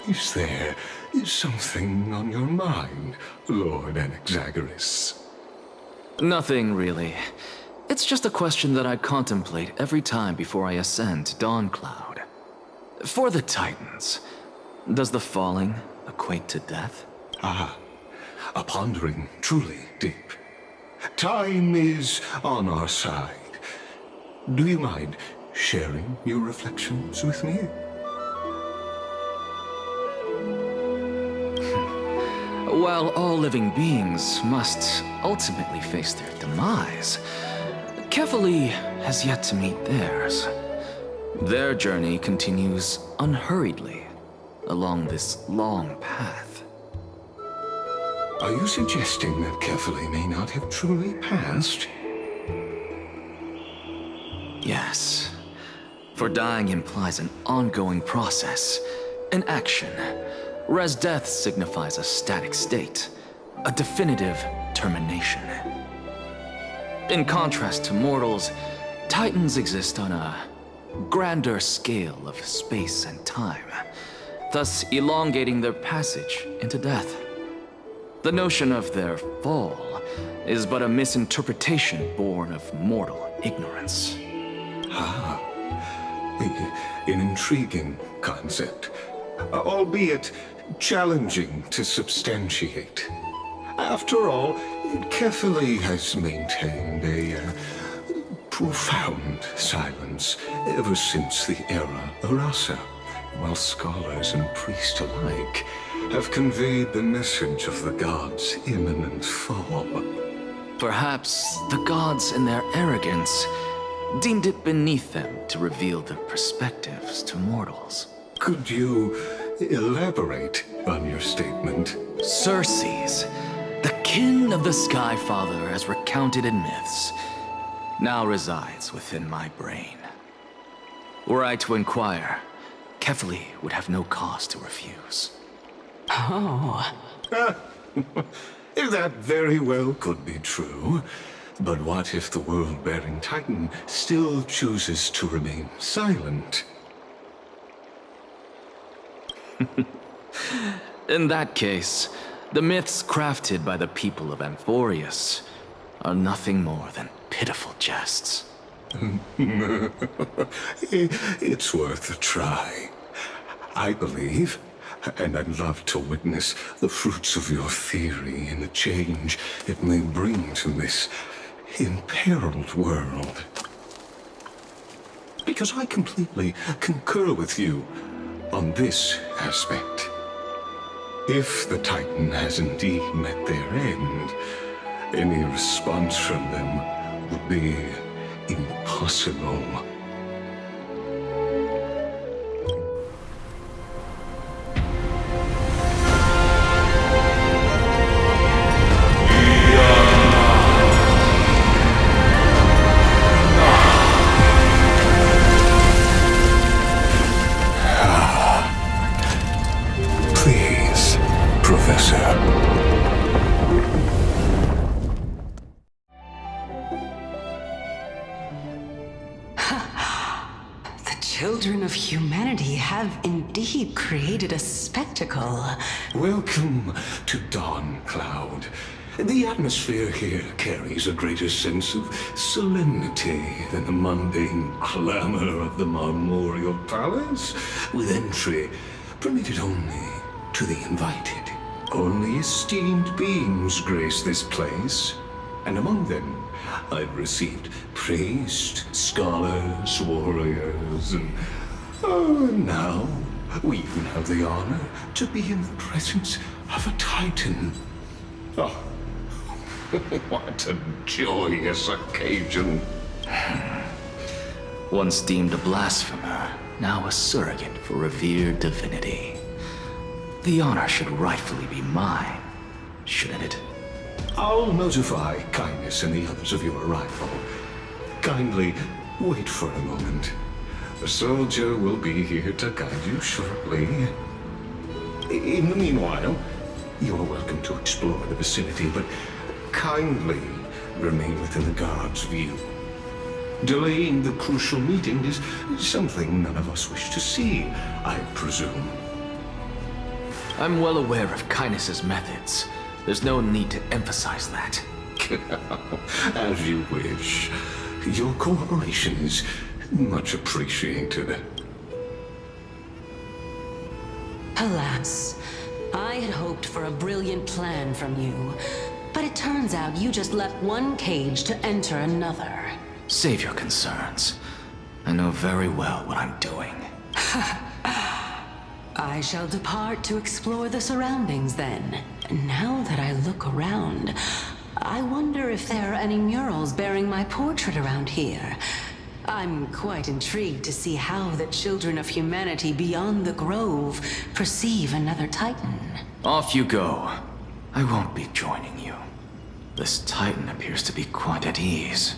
Is there something on your mind, Lord Anaxagoras? Nothing, really. It's just a question that I contemplate every time before I ascend to Dawn Cloud. For the Titans, does the falling equate to death? Ah, a pondering truly deep. Time is on our side. Do you mind sharing your reflections with me? While all living beings must ultimately face their demise, Kefali has yet to meet theirs. Their journey continues unhurriedly along this long path. Are you suggesting that Kefali may not have truly passed? Yes. For dying implies an ongoing process, an action, whereas death signifies a static state, a definitive termination. In contrast to mortals, Titans exist on a grander scale of space and time, thus elongating their passage into death. The notion of their fall is but a misinterpretation born of mortal ignorance. Ah, an intriguing concept, albeit challenging to substantiate. After all, Kefali has maintained a profound silence ever since the era Arasa, while scholars and priests alike have conveyed the message of the gods' imminent fall. Perhaps the gods in their arrogance deemed it beneath them to reveal their perspectives to mortals. Could you elaborate on your statement? Circes, the kin of the Sky Father as recounted in myths, now resides within my brain. Were I to inquire, Kefali would have no cause to refuse. Oh. That very well could be true. But what if the world-bearing Titan still chooses to remain silent? In that case, the myths crafted by the people of Amphorius are nothing more than pitiful jests. It's worth a try. I believe, and I'd love to witness the fruits of your theory and the change it may bring to this imperiled world. Because I completely concur with you on this aspect. If the Titan has indeed met their end, any response from them would be impossible. Please, Professor. Children of humanity have indeed created a spectacle. Welcome to Dawn Cloud. The atmosphere here carries a greater sense of solemnity than the mundane clamor of the Marmorial Palace, with entry permitted only to the invited. Only esteemed beings grace this place, and among them I've received priests, scholars, warriors, and now we even have the honor to be in the presence of a Titan. Oh, what a joyous occasion. Once deemed a blasphemer, now a surrogate for revered divinity. The honor should rightfully be mine, shouldn't it? I'll notify Kindness and the others of your arrival. Kindly wait for a moment. A soldier will be here to guide you shortly. In the meanwhile, you are welcome to explore the vicinity, but kindly remain within the guard's view. Delaying the crucial meeting is something none of us wish to see, I presume. I'm well aware of Kindness's methods. There's no need to emphasize that. As you wish. Your cooperation is much appreciated. Alas, I had hoped for a brilliant plan from you, but it turns out you just left one cage to enter another. Save your concerns. I know very well what I'm doing. I shall depart to explore the surroundings then. Now that I look around, I wonder if there are any murals bearing my portrait around here. I'm quite intrigued to see how the children of humanity beyond the grove perceive another Titan. Off you go. I won't be joining you. This Titan appears to be quite at ease.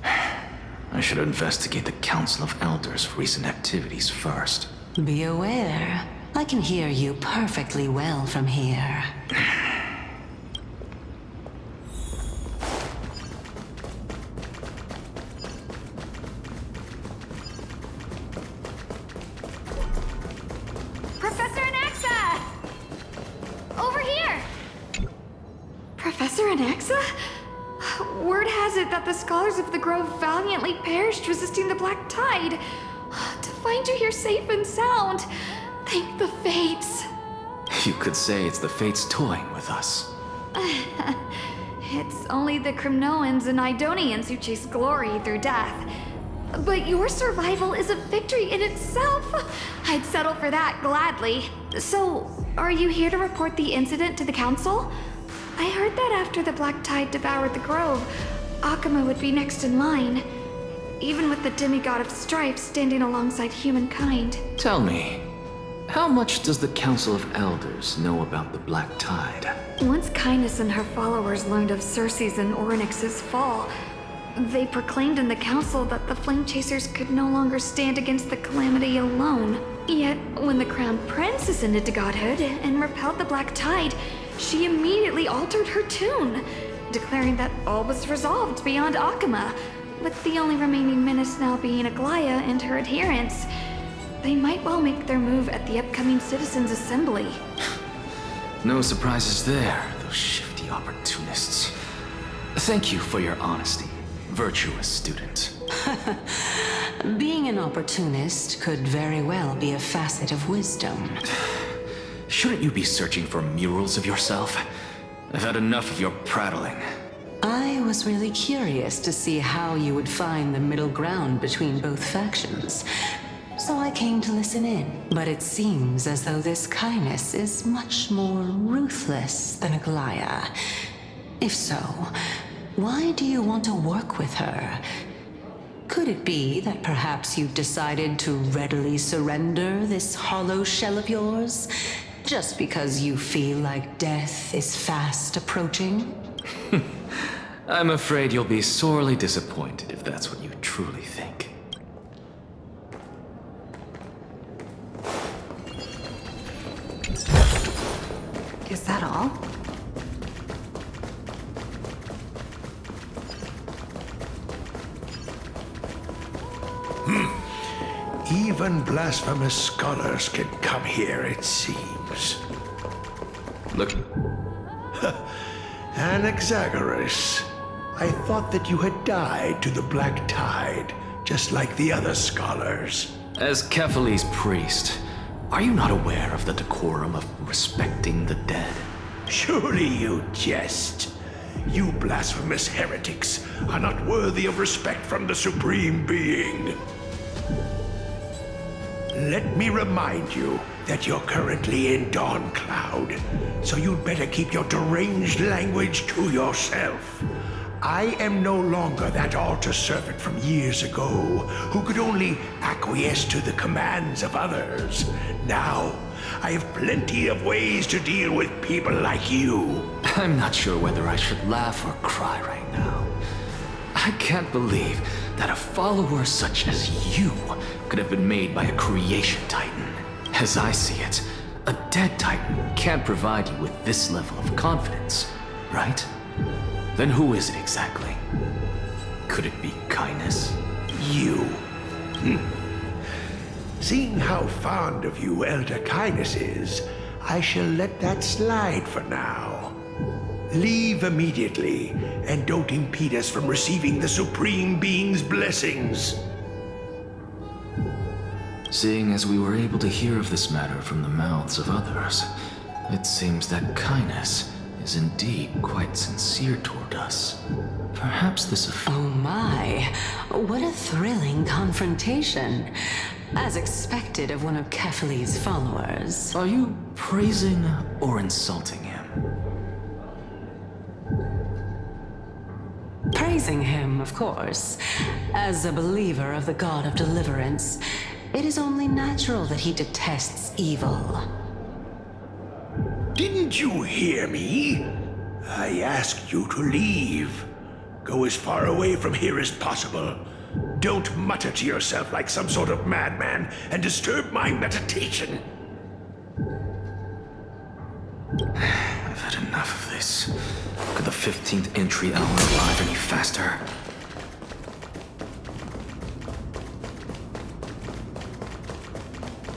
I should investigate the Council of Elders' recent activities first. Be aware, I can hear you perfectly well from here. Professor Anaxa! Over here! Professor Anaxa? Word has it that the scholars of the Grove valiantly perished resisting the Black Tide. To find you here safe and sound, thank the Fates. You could say it's the Fates toying with us. It's only the Crimnoans and Idonians who chase glory through death. But your survival is a victory in itself. I'd settle for that gladly. So, are you here to report the incident to the Council? I heard that after the Black Tide devoured the Grove, Akuma would be next in line. Even with the demigod of strife standing alongside humankind. Tell me, how much does the Council of Elders know about the Black Tide? Once Kindness and her followers learned of Circe's and Orynyx's fall, they proclaimed in the council that the Flame Chasers could no longer stand against the calamity alone. Yet, when the Crown Prince ascended to godhood and repelled the Black Tide, she immediately altered her tune, declaring that all was resolved beyond Akuma, with the only remaining menace now being Aglaya and her adherents. They might well make their move at the upcoming Citizens' Assembly. No surprises there, those shifty opportunists. Thank you for your honesty, virtuous student. Being an opportunist could very well be a facet of wisdom. Shouldn't you be searching for murals of yourself? I've had enough of your prattling. I was really curious to see how you would find the middle ground between both factions. So I came to listen in. But it seems as though this Kindness is much more ruthless than Aglaya. If so, why do you want to work with her? Could it be that perhaps you've decided to readily surrender this hollow shell of yours? Just because you feel like death is fast approaching? I'm afraid you'll be sorely disappointed if that's what you truly think. Is that all? Even blasphemous scholars can come here, it seems. Look, Anaxagoras, I thought that you had died to the Black Tide, just like the other scholars. as Kephale's priest, are you not aware of the decorum of respecting the dead? Surely you jest. You blasphemous heretics are not worthy of respect from the Supreme Being. Let me remind you that you're currently in Dawn Cloud, so you'd better keep your deranged language to yourself. I am no longer that altar servant from years ago who could only acquiesce to the commands of others. Now, I have plenty of ways to deal with people like you. I'm not sure whether I should laugh or cry right now. I can't believe that a follower such as you could have been made by a creation titan. As I see it, a dead titan can't provide you with this level of confidence, right? Then who is it exactly? Could it be kindness? You. Seeing how fond of you Elder Kindness is, I shall let that slide for now. Leave immediately, and don't impede us from receiving the Supreme Being's blessings. Seeing as we were able to hear of this matter from the mouths of others, it seems that kindness is indeed quite sincere toward us. Perhaps this Oh my, what a thrilling confrontation. As expected of one of Kefali's followers. Are you praising or insulting him? Praising him, of course. As a believer of the God of Deliverance, it is only natural that he detests evil. Didn't you hear me? I asked you to leave. Go as far away from here as possible. Don't mutter to yourself like some sort of madman and disturb my meditation. I've had enough of this. Could the 15th entry hour arrive any faster?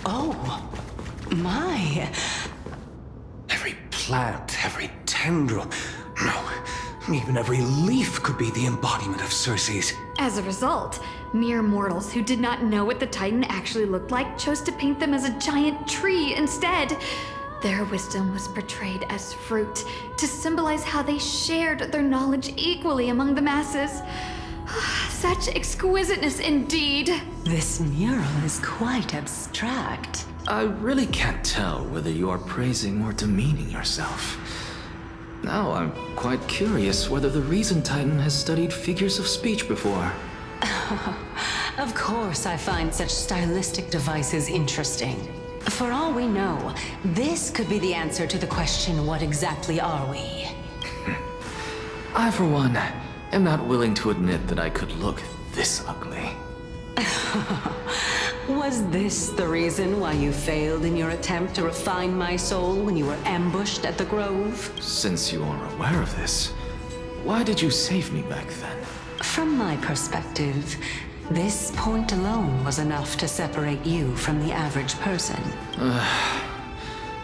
Oh, my. Every plant, every tendril, no, even every leaf could be the embodiment of Circe's. As a result, mere mortals who did not know what the Titan actually looked like chose to paint them as a giant tree instead. Their wisdom was portrayed as fruit, to symbolize how they shared their knowledge equally among the masses. Such exquisiteness indeed. This mural is quite abstract. I really can't tell whether you are praising or demeaning yourself. Now I'm quite curious whether the Reason Titan has studied figures of speech before. Of course I find such stylistic devices interesting. For all we know, this could be the answer to the question, what exactly are we? I, for one, am not willing to admit that I could look this ugly. Was this the reason why you failed in your attempt to refine my soul when you were ambushed at the Grove? Since you are aware of this, why did you save me back then? From my perspective, this point alone was enough to separate you from the average person.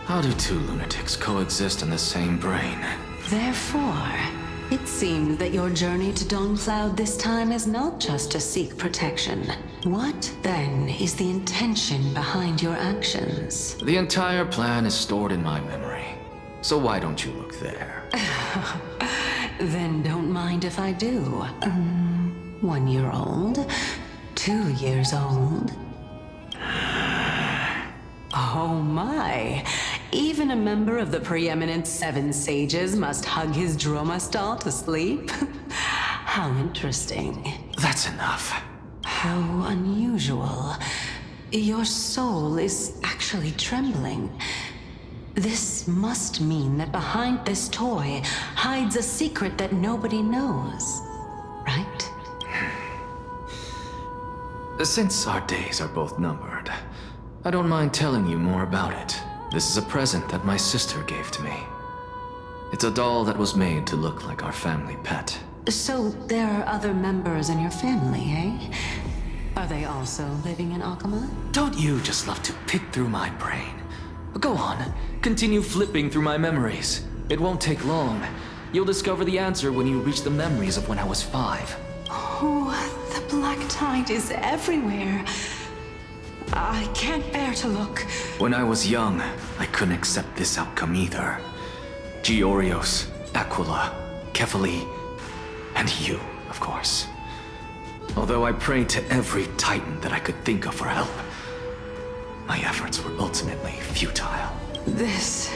How do two lunatics coexist in the same brain? Therefore, it seems that your journey to Dawncloud this time is not just to seek protection. What, then, is the intention behind your actions? The entire plan is stored in my memory. So why don't you look there? Then don't mind if I do. 1 year old? 2 years old? Oh my! Even a member of the preeminent 7 sages must hug his Dromastal to sleep? How interesting. That's enough. How unusual. Your soul is actually trembling. This must mean that behind this toy hides a secret that nobody knows, right? Since our days are both numbered, I don't mind telling you more about it. This is a present that my sister gave to me. It's a doll that was made to look like our family pet. So there are other members in your family, eh? Are they also living in Akama? Don't you just love to pick through my brain? Go on, continue flipping through my memories. It won't take long. You'll discover the answer when you reach the memories of when I was 5. Oh, the black tide is everywhere. I can't bear to look. When I was young, I couldn't accept this outcome either. Georios, Aquila, Kefali, and you, of course. Although I prayed to every titan that I could think of for help, my efforts were ultimately futile. This...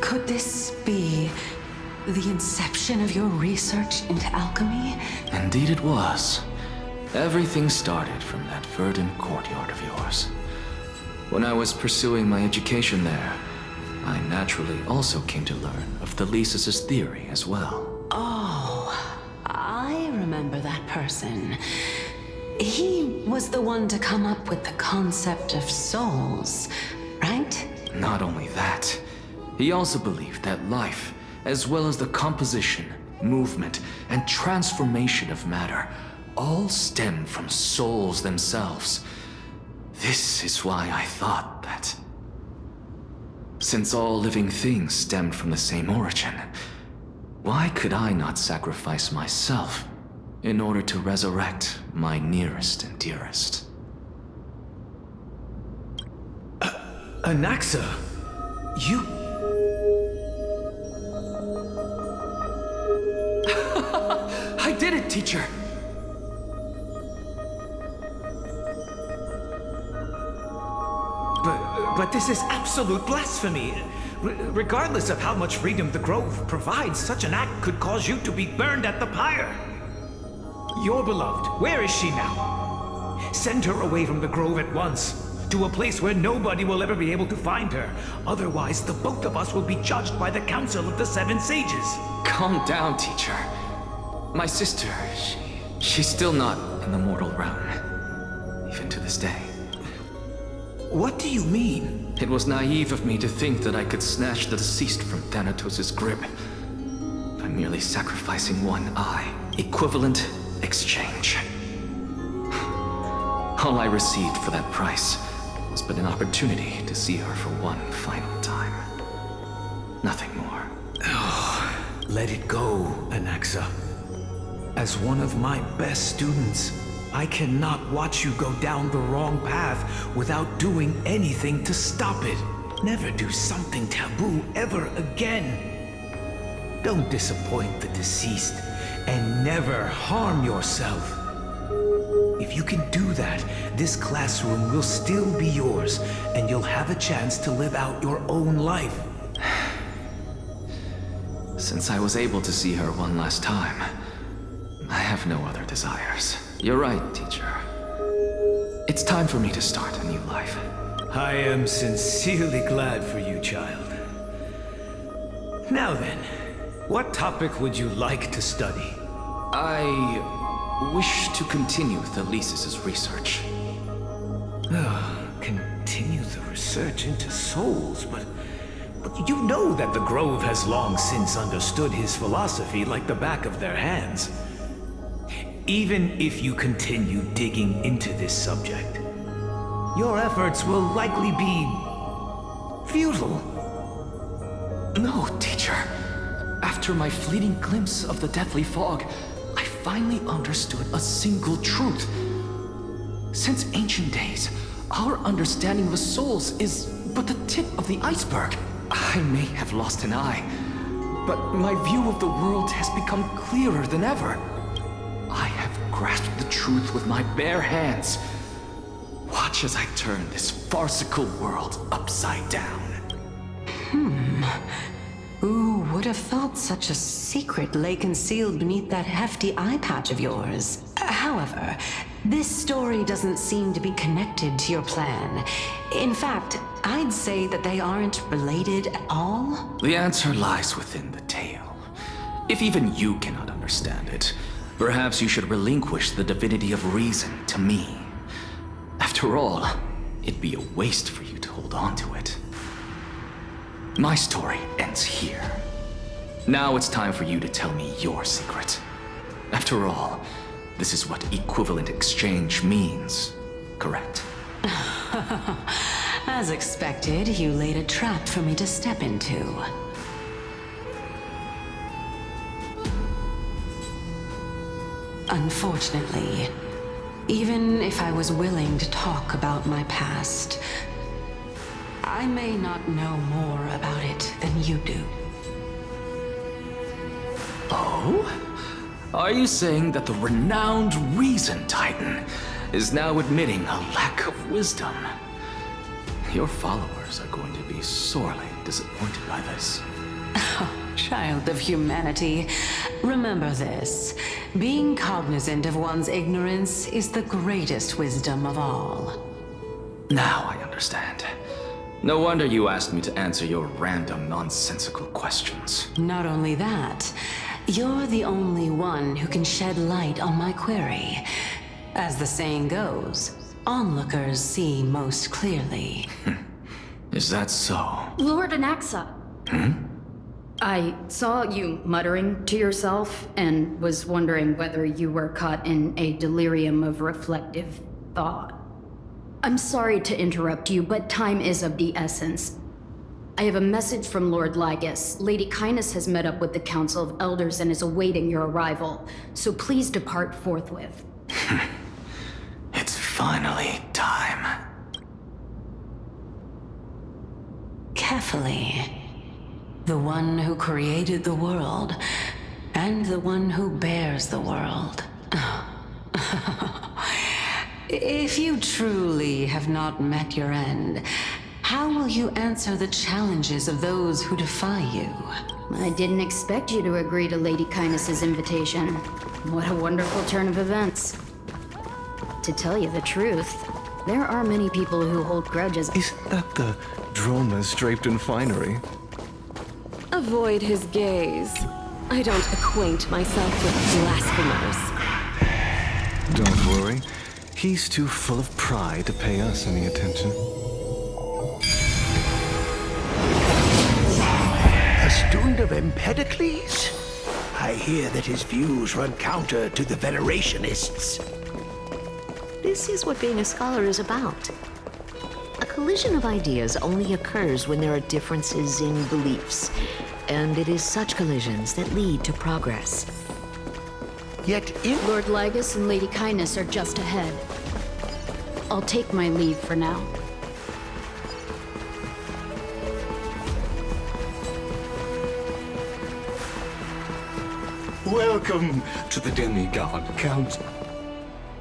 Could this be the inception of your research into alchemy? Indeed it was. Everything started from that verdant courtyard of yours. When I was pursuing my education there, I naturally also came to learn of Thelesis' theory as well. Oh, I remember that person. He was the one to come up with the concept of souls, right? Not only that, he also believed that life, as well as the composition, movement, and transformation of matter, all stem from souls themselves. This is why I thought that, since all living things stemmed from the same origin, why could I not sacrifice myself in order to resurrect my nearest and dearest? Anaxa, you... I did it, teacher! But this is absolute blasphemy. Regardless of how much freedom the Grove provides, such an act could cause you to be burned at the pyre. Your beloved, where is she now? Send her away from the Grove at once, to a place where nobody will ever be able to find her. Otherwise, the both of us will be judged by the Council of the Seven Sages. Calm down, teacher. My sister, she's still not in the mortal realm, even to this day. What do you mean? It was naive of me to think that I could snatch the deceased from Thanatos' grip by merely sacrificing one eye. Equivalent exchange. All I received for that price was but an opportunity to see her for one final time. Nothing more. Let it go, Anaxa. As one of my best students, I cannot watch you go down the wrong path without doing anything to stop it. Never do something taboo ever again. Don't disappoint the deceased, and never harm yourself. If you can do that, this classroom will still be yours, and you'll have a chance to live out your own life. Since I was able to see her one last time, I have no other desires. You're right, teacher. It's time for me to start a new life. I am sincerely glad for you, child. Now then, what topic would you like to study? I wish to continue Thalesis' research. Continue the research into souls, but you know that the Grove has long since understood his philosophy like the back of their hands. Even if you continue digging into this subject, your efforts will likely be futile. No, teacher. After my fleeting glimpse of the deathly fog, I finally understood a single truth. Since ancient days, our understanding of the souls is but the tip of the iceberg. I may have lost an eye, but my view of the world has become clearer than ever. I have grasped the truth with my bare hands. Watch as I turn this farcical world upside down. Who would have thought such a secret lay concealed beneath that hefty eye patch of yours? However, this story doesn't seem to be connected to your plan. In fact, I'd say that they aren't related at all. The answer lies within the tale. If even you cannot understand it, perhaps you should relinquish the divinity of reason to me. After all, it'd be a waste for you to hold on to it. My story ends here. Now it's time for you to tell me your secret. After all, this is what equivalent exchange means, correct? As expected, you laid a trap for me to step into. Unfortunately, even if I was willing to talk about my past, I may not know more about it than you do. Oh? Are you saying that the renowned Reason Titan is now admitting a lack of wisdom? Your followers are going to be sorely disappointed by this. Child of humanity, remember this. Being cognizant of one's ignorance is the greatest wisdom of all. Now I understand. No wonder you asked me to answer your random, nonsensical questions. Not only that, you're the only one who can shed light on my query. As the saying goes, onlookers see most clearly. Is that so? Lord Anaxa. I saw you muttering to yourself and was wondering whether you were caught in a delirium of reflective thought. I'm sorry to interrupt you, but time is of the essence. I have a message from Lord Lygus. Lady Kindness has met up with the Council of Elders and is awaiting your arrival, so please depart forthwith. It's finally time. Carefully. The one who created the world, and the one who bears the world. If you truly have not met your end, how will you answer the challenges of those who defy you? I didn't expect you to agree to Lady Kindness's invitation. What a wonderful turn of events. To tell you the truth, there are many people who hold grudges. Isn't that the dromas draped in finery? Avoid his gaze. I don't acquaint myself with blasphemers. Don't worry. He's too full of pride to pay us any attention. A student of Empedocles? I hear that his views run counter to the Venerationists. This is what being a scholar is about. A collision of ideas only occurs when there are differences in beliefs, and it is such collisions that lead to progress. Yet in Lord Lygus and Lady Kindness are just ahead. I'll take my leave for now. Welcome to the Demigod Council.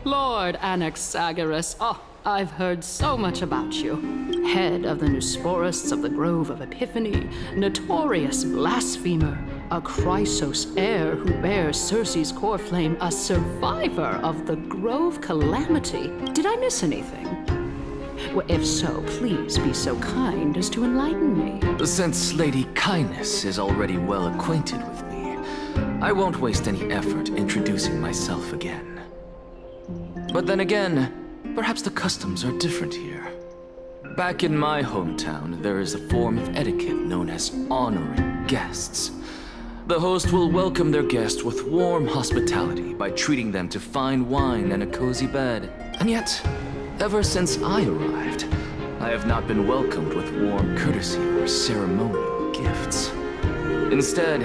Lord Anaxagoras, I've heard so much about you. Head of the Nusphorists of the Grove of Epiphany, notorious blasphemer, a Chrysos heir who bears Circe's core flame, a survivor of the Grove calamity. Did I miss anything? Well, if so, please be so kind as to enlighten me. Since Lady Kindness is already well acquainted with me, I won't waste any effort introducing myself again. But then again, perhaps the customs are different here. Back in my hometown, there is a form of etiquette known as honoring guests. The host will welcome their guest with warm hospitality by treating them to fine wine and a cozy bed. And yet, ever since I arrived, I have not been welcomed with warm courtesy or ceremonial gifts. Instead,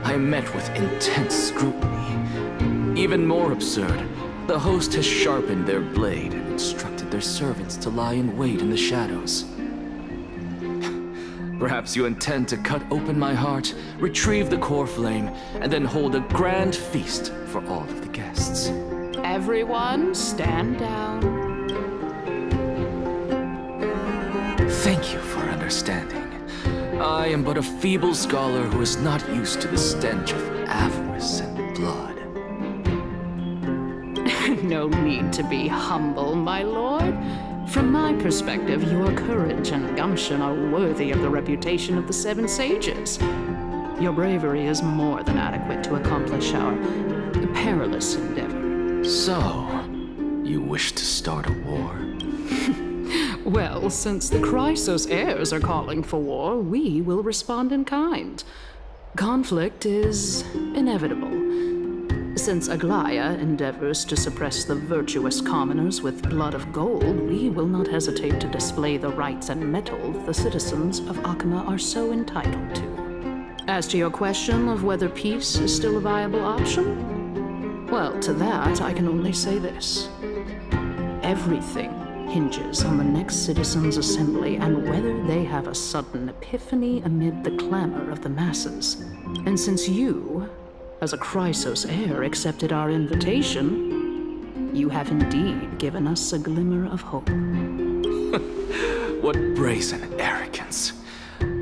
I am met with intense scrutiny. Even more absurd, the host has sharpened their blade and instructed their servants to lie in wait in the shadows. Perhaps you intend to cut open my heart, retrieve the core flame, and then hold a grand feast for all of the guests. Everyone, stand down. Thank you for understanding. I am but a feeble scholar who is not used to the stench of avarice and blood. No need to be humble, my lord. From my perspective, your courage and gumption are worthy of the reputation of the Seven Sages. Your bravery is more than adequate to accomplish our perilous endeavor. So, you wish to start a war? Well, since the Chrysos heirs are calling for war, we will respond in kind. Conflict is inevitable. Since Aglaya endeavors to suppress the virtuous commoners with blood of gold, we will not hesitate to display the rights and mettle the citizens of Akama are so entitled to. As to your question of whether peace is still a viable option, well, to that I can only say this. Everything hinges on the next citizens' assembly and whether they have a sudden epiphany amid the clamor of the masses. And since you, as a Chrysos heir, accepted our invitation, you have indeed given us a glimmer of hope. What brazen arrogance.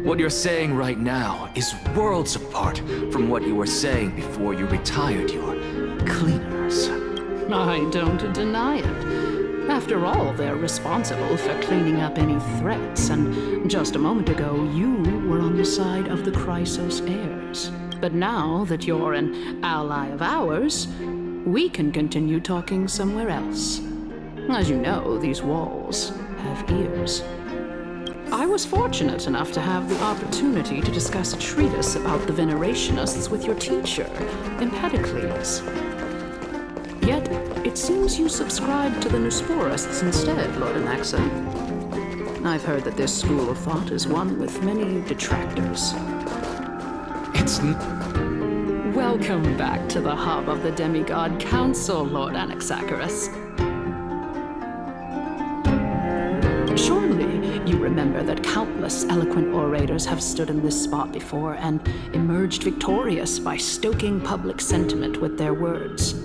What you're saying right now is worlds apart from what you were saying before you retired your cleaners. I don't deny it. After all, they're responsible for cleaning up any threats, and just a moment ago, you were on the side of the Chrysos heirs. But now that you're an ally of ours, we can continue talking somewhere else. As you know, these walls have ears. I was fortunate enough to have the opportunity to discuss a treatise about the Venerationists with your teacher, Empedocles. Yet, it seems you subscribe to the Nusporists instead, Lord Anaxa. I've heard that this school of thought is one with many detractors. Welcome back to the hub of the Demigod Council, Lord Anaxagoras. Surely you remember that countless eloquent orators have stood in this spot before and emerged victorious by stoking public sentiment with their words.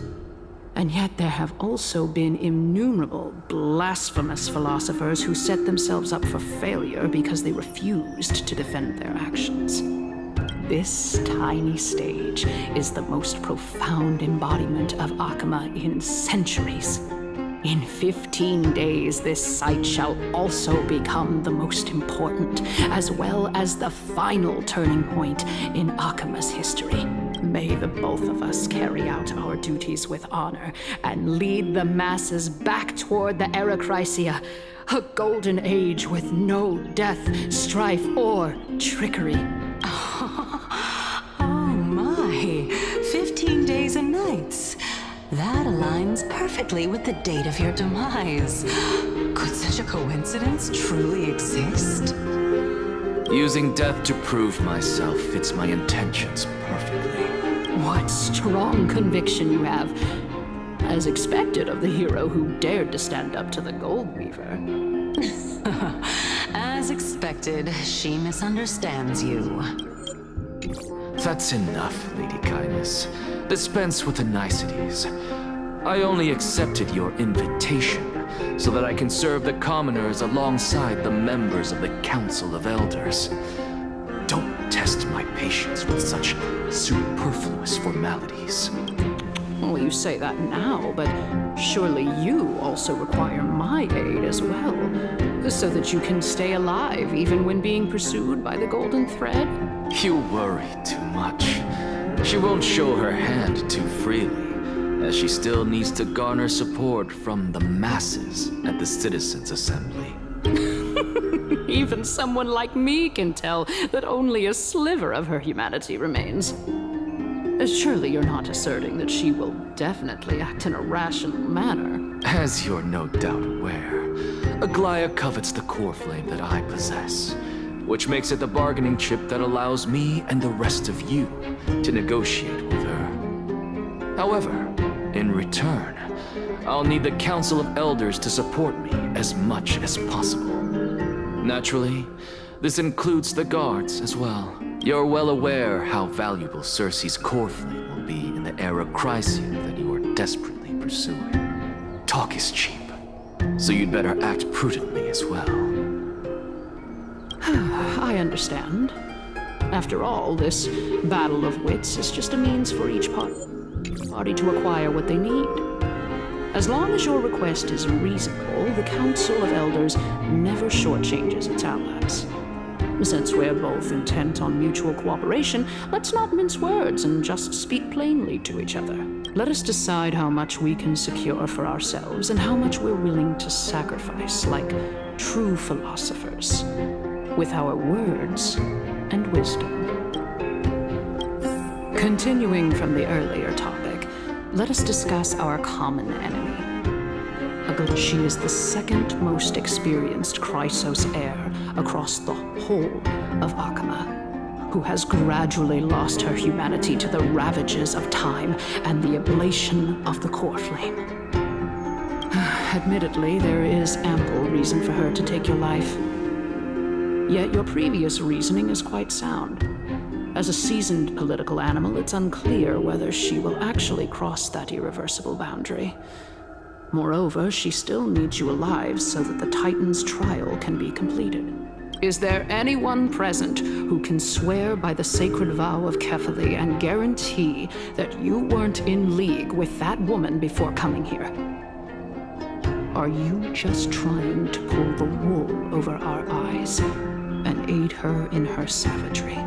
And yet there have also been innumerable blasphemous philosophers who set themselves up for failure because they refused to defend their actions. This tiny stage is the most profound embodiment of Akama in centuries. In 15 days, this site shall also become the most important, as well as the final turning point in Akama's history. May the both of us carry out our duties with honor and lead the masses back toward the Era Chrysia, a golden age with no death, strife, or trickery. Oh my, 15 days and nights. That aligns perfectly with the date of your demise. Could such a coincidence truly exist? Using death to prove myself fits my intentions perfectly. What strong conviction you have, as expected of the hero who dared to stand up to the Gold Weaver. As expected, she misunderstands you. That's enough, Lady Kindness. Dispense with the niceties. I only accepted your invitation so that I can serve the commoners alongside the members of the Council of Elders. Don't test my patience with such superfluous formalities. Well, you say that now, but surely you also require my aid as well, so that you can stay alive even when being pursued by the Golden Thread? You worry too much. She won't show her hand too freely, as she still needs to garner support from the masses at the Citizens' Assembly. Even someone like me can tell that only a sliver of her humanity remains. Surely you're not asserting that she will definitely act in a rational manner. As you're no doubt aware, Aglaya covets the core flame that I possess, which makes it the bargaining chip that allows me and the rest of you to negotiate with her. However, in return, I'll need the Council of Elders to support me as much as possible. Naturally, this includes the guards as well. You're well aware how valuable Cersei's core flame will be in the Era Chrysia that you are desperately pursuing. Talk is cheap, so you'd better act prudently as well. I understand. After all, this battle of wits is just a means for each party to acquire what they need. As long as your request is reasonable, the Council of Elders never shortchanges its allies. Since we're both intent on mutual cooperation, let's not mince words and just speak plainly to each other. Let us decide how much we can secure for ourselves and how much we're willing to sacrifice, like true philosophers, with our words and wisdom. Continuing from the earlier topic, let us discuss our common enemy. She is the second most experienced Chrysos heir across the whole of Akama, who has gradually lost her humanity to the ravages of time and the ablation of the core flame. Admittedly, there is ample reason for her to take your life. Yet your previous reasoning is quite sound. As a seasoned political animal, it's unclear whether she will actually cross that irreversible boundary. Moreover, she still needs you alive so that the Titan's trial can be completed. Is there anyone present who can swear by the sacred vow of Kefali and guarantee that you weren't in league with that woman before coming here? Are you just trying to pull the wool over our eyes and aid her in her savagery?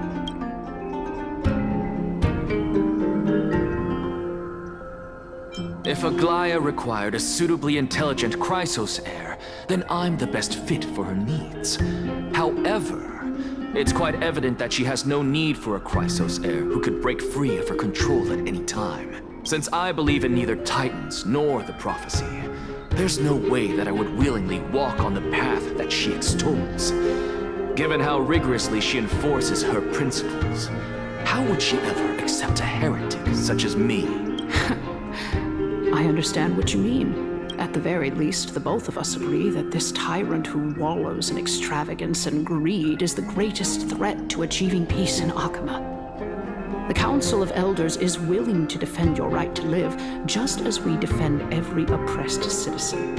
If Aglaya required a suitably intelligent Chrysos heir, then I'm the best fit for her needs. However, it's quite evident that she has no need for a Chrysos heir who could break free of her control at any time. Since I believe in neither Titans nor the prophecy, there's no way that I would willingly walk on the path that she extols. Given how rigorously she enforces her principles, how would she ever accept a heretic such as me? I understand what you mean. At the very least, the both of us agree that this tyrant who wallows in extravagance and greed is the greatest threat to achieving peace in Akama. The Council of Elders is willing to defend your right to live, just as we defend every oppressed citizen.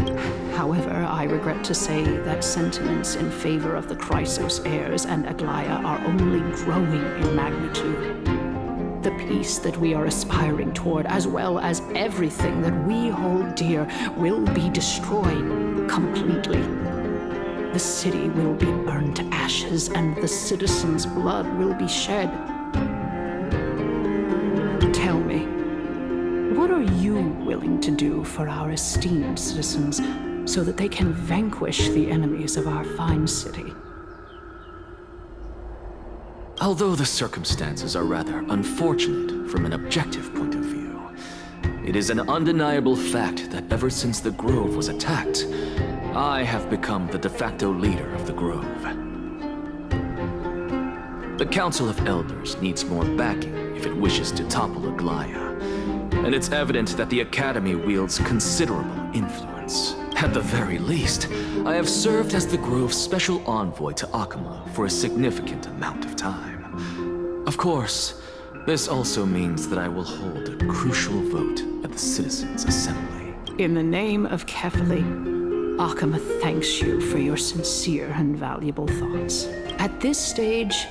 However, I regret to say that sentiments in favor of the Chrysos heirs and Aglaya are only growing in magnitude. The peace that we are aspiring toward, as well as everything that we hold dear, will be destroyed completely. The city will be burned to ashes, and the citizens' blood will be shed. Tell me, what are you willing to do for our esteemed citizens so that they can vanquish the enemies of our fine city? Although the circumstances are rather unfortunate from an objective point of view, it is an undeniable fact that ever since the Grove was attacked, I have become the de facto leader of the Grove. The Council of Elders needs more backing if it wishes to topple Aglaya, and it's evident that the Academy wields considerable influence. At the very least, I have served as the Grove's special envoy to Akama for a significant amount of time. Of course, this also means that I will hold a crucial vote at the Citizens' Assembly. In the name of Kefali, Akama thanks you for your sincere and valuable thoughts. At this stage,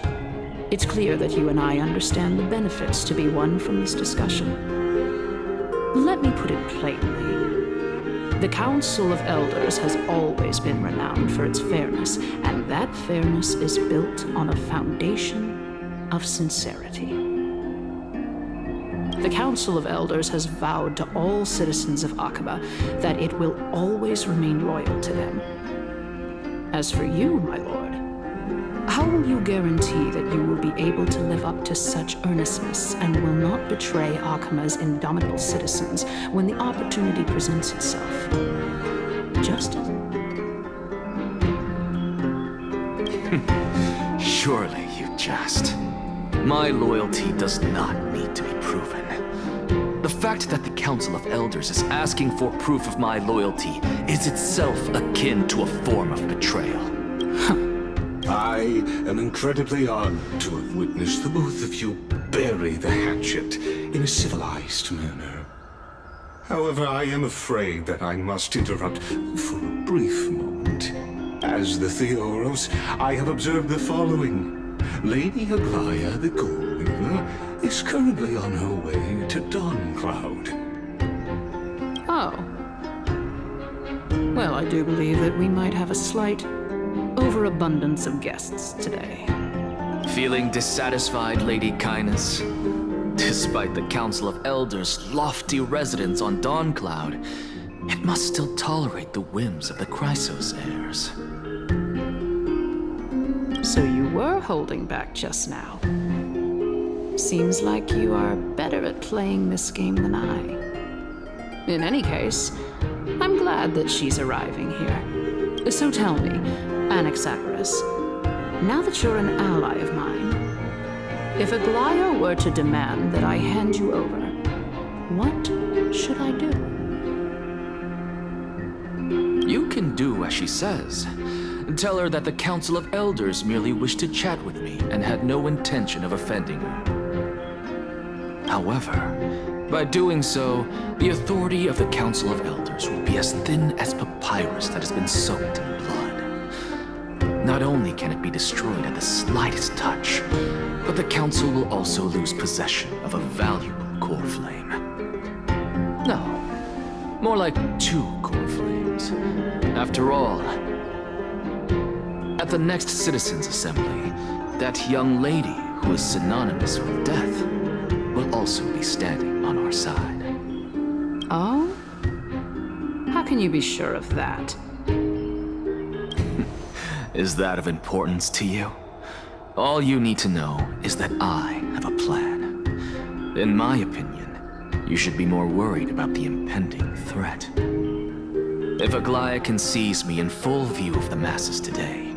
it's clear that you and I understand the benefits to be won from this discussion. Let me put it plainly. The Council of Elders has always been renowned for its fairness, and that fairness is built on a foundation of sincerity. The Council of Elders has vowed to all citizens of Akaba that it will always remain loyal to them. As for you, my lord, how will you guarantee that you will be able to live up to such earnestness and will not betray Akama's indomitable citizens when the opportunity presents itself? Justice? Surely you jest. My loyalty does not need to be proven. The fact that the Council of Elders is asking for proof of my loyalty is itself akin to a form of betrayal. I am incredibly honored to have witnessed the both of you bury the hatchet in a civilized manner. However, I am afraid that I must interrupt for a brief moment. As the Theoros, I have observed the following. Lady Aglaya, the Goldweaver, is currently on her way to Dawncloud. Oh. Well, I do believe that we might have a slight overabundance of guests today. Feeling dissatisfied, Lady Kindness? Despite the Council of Elders' lofty residence on Dawncloud, it must still tolerate the whims of the Chrysos heirs. So you were holding back just now. Seems like you are better at playing this game than I. In any case, I'm glad that she's arriving here. So tell me, Anaxagoras, now that you're an ally of mine, if Aglaya were to demand that I hand you over, what should I do? You can do as she says. Tell her that the Council of Elders merely wished to chat with me and had no intention of offending her. However, by doing so, the authority of the Council of Elders will be as thin as papyrus that has been soaked in blood. Not only can it be destroyed at the slightest touch, but the Council will also lose possession of a valuable core flame. No, more like 2 core flames. After all, at the next Citizens' Assembly, that young lady who is synonymous with death will also be standing on our side. Oh? How can you be sure of that? Is that of importance to you? All you need to know is that I have a plan. In my opinion, you should be more worried about the impending threat. If Aglaia sees me in full view of the masses today,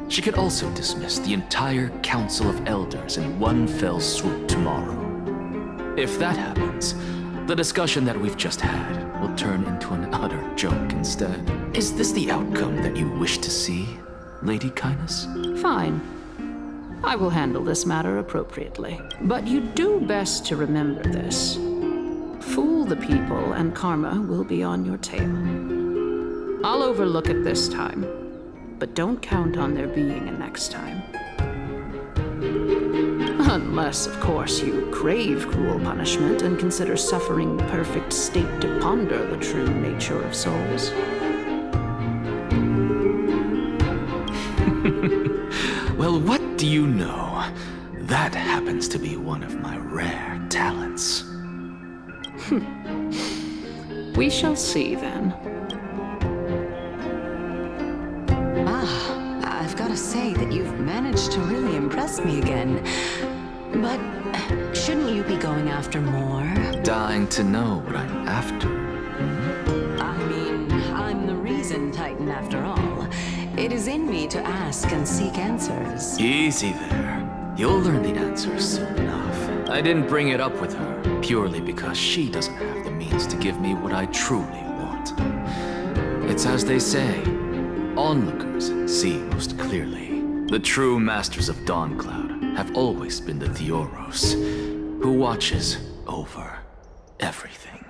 she could also dismiss the entire Council of Elders in one fell swoop tomorrow. If that happens, the discussion that we've just had will turn into an utter joke instead. Is this the outcome that you wish to see, Lady Kindness? Fine. I will handle this matter appropriately. But you do best to remember this. Fool the people and karma will be on your tail. I'll overlook it this time, but don't count on there being a next time. Unless, of course, you crave cruel punishment and consider suffering the perfect state to ponder the true nature of souls. Well, what do you know? That happens to be one of my rare talents. We shall see then. I've got to say that you've managed to really impress me again. But shouldn't you be going after more? Dying to know what I'm after. I mean, I'm the reason Titan after all. It is in me to ask and seek answers. Easy there. You'll learn the answers soon enough. I didn't bring it up with her purely because she doesn't have the means to give me what I truly want. It's as they say, onlookers see most clearly. The true masters of Dawncloud have always been the Theoros, who watches over everything.